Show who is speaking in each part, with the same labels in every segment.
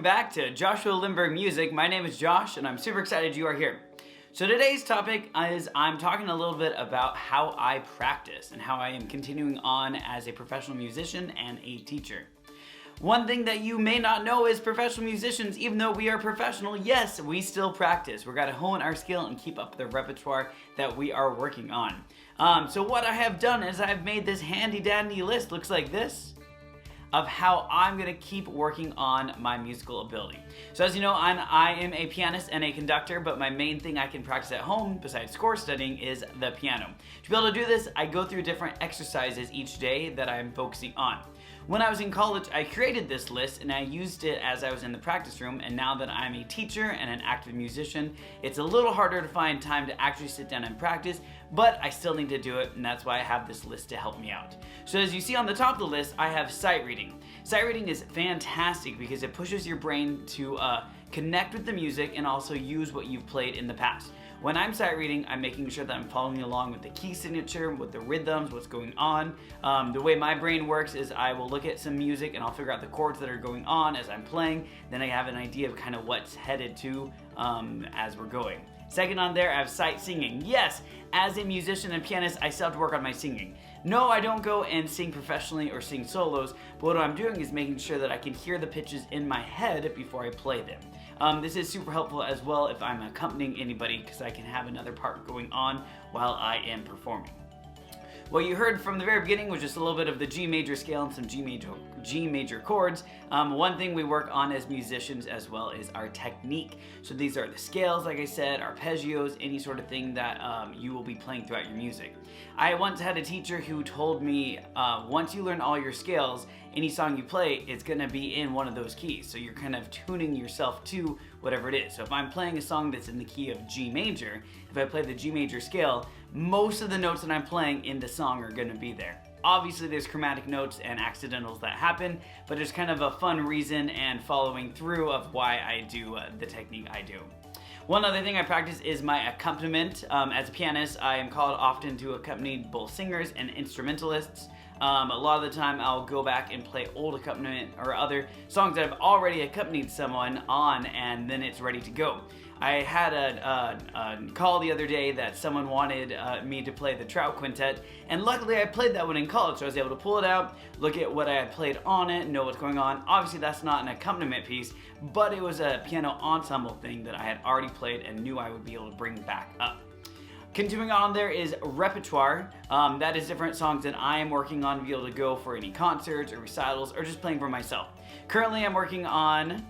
Speaker 1: back to Joshua Lindberg Music. My name is Josh and I'm super excited you are here. So today's topic is I'm talking a little bit about how I practice and how I am continuing on as a professional musician and a teacher. One thing that you may not know is professional musicians, even though we are professional, yes, we still practice. We've got to hone our skill and keep up the repertoire that we are working on. So what I have done is I've made this handy dandy list, looks like this, of how I'm gonna keep working on my musical ability. So as you know, I am a pianist and a conductor, but my main thing I can practice at home, besides score studying, is the piano. To be able to do this, I go through different exercises each day that I'm focusing on. When I was in college, I created this list and I used it as I was in the practice room, and now that I'm a teacher and an active musician, it's a little harder to find time to actually sit down and practice, but I still need to do it, and that's why I have this list to help me out. So as you see on the top of the list, I have sight reading. Sight reading is fantastic because it pushes your brain to connect with the music and also use what you've played in the past. When I'm sight reading, I'm making sure that I'm following along with the key signature, with the rhythms, what's going on. The way my brain works is I will look at some music and I'll figure out the chords that are going on as I'm playing. Then I have an idea of kind of what's headed to as we're going. Second on there, I have sight singing. Yes, as a musician and pianist, I still have to work on my singing. No, I don't go and sing professionally or sing solos, but what I'm doing is making sure that I can hear the pitches in my head before I play them. This is super helpful as well if I'm accompanying anybody because I can have another part going on while I am performing. What you heard from the very beginning was just a little bit of the G major scale and some G major chords. One thing we work on as musicians as well is our technique. So these are the scales, like I said, arpeggios, any sort of thing that you will be playing throughout your music. I once had a teacher who told me once you learn all your scales, any song you play, it's gonna be in one of those keys. So you're kind of tuning yourself to whatever it is. So if I'm playing a song that's in the key of G major, if I play the G major scale, most of the notes that I'm playing in the song are gonna be there. Obviously there's chromatic notes and accidentals that happen, but there's kind of a fun reason and following through of why I do the technique I do. One other thing I practice is my accompaniment. As a pianist, I am called often to accompany both singers and instrumentalists. A lot of the time I'll go back and play old accompaniment or other songs that I've already accompanied someone on and then it's ready to go. I had a call the other day that someone wanted me to play the Trout Quintet, and luckily I played that one in college, so I was able to pull it out, look at what I had played on it, know what's going on. Obviously that's not an accompaniment piece, but it was a piano ensemble thing that I had already played and knew I would be able to bring back up. Continuing on, there is repertoire. That is different songs that I am working on to be able to go for any concerts or recitals or just playing for myself. Currently I'm working on,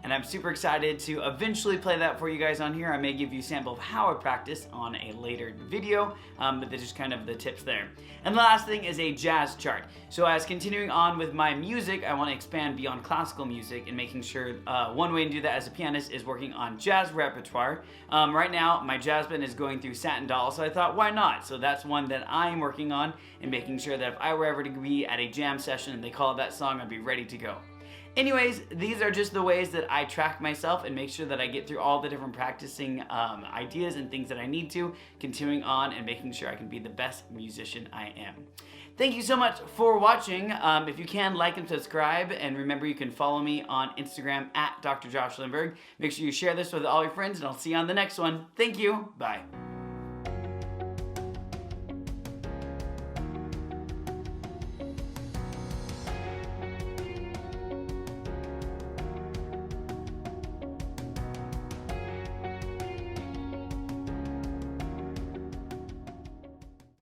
Speaker 1: and I'm super excited to eventually play that for you guys on here. I may give you a sample of how I practice on a later video, but that's just kind of the tips there. And the last thing is a jazz chart. So as continuing on with my music, I want to expand beyond classical music and making sure one way to do that as a pianist is working on jazz repertoire. Right now, my jazz band is going through Satin Doll, so I thought, why not? So that's one that I'm working on and making sure that if I were ever to be at a jam session and they call that song, I'd be ready to go. Anyways, these are just the ways that I track myself and make sure that I get through all the different practicing ideas and things that I need to, continuing on and making sure I can be the best musician I am. Thank you so much for watching. If you can, like and subscribe, and remember you can follow me on Instagram at Dr. Josh Lindberg. Make sure you share this with all your friends, and I'll see you on the next one. Thank you. Bye.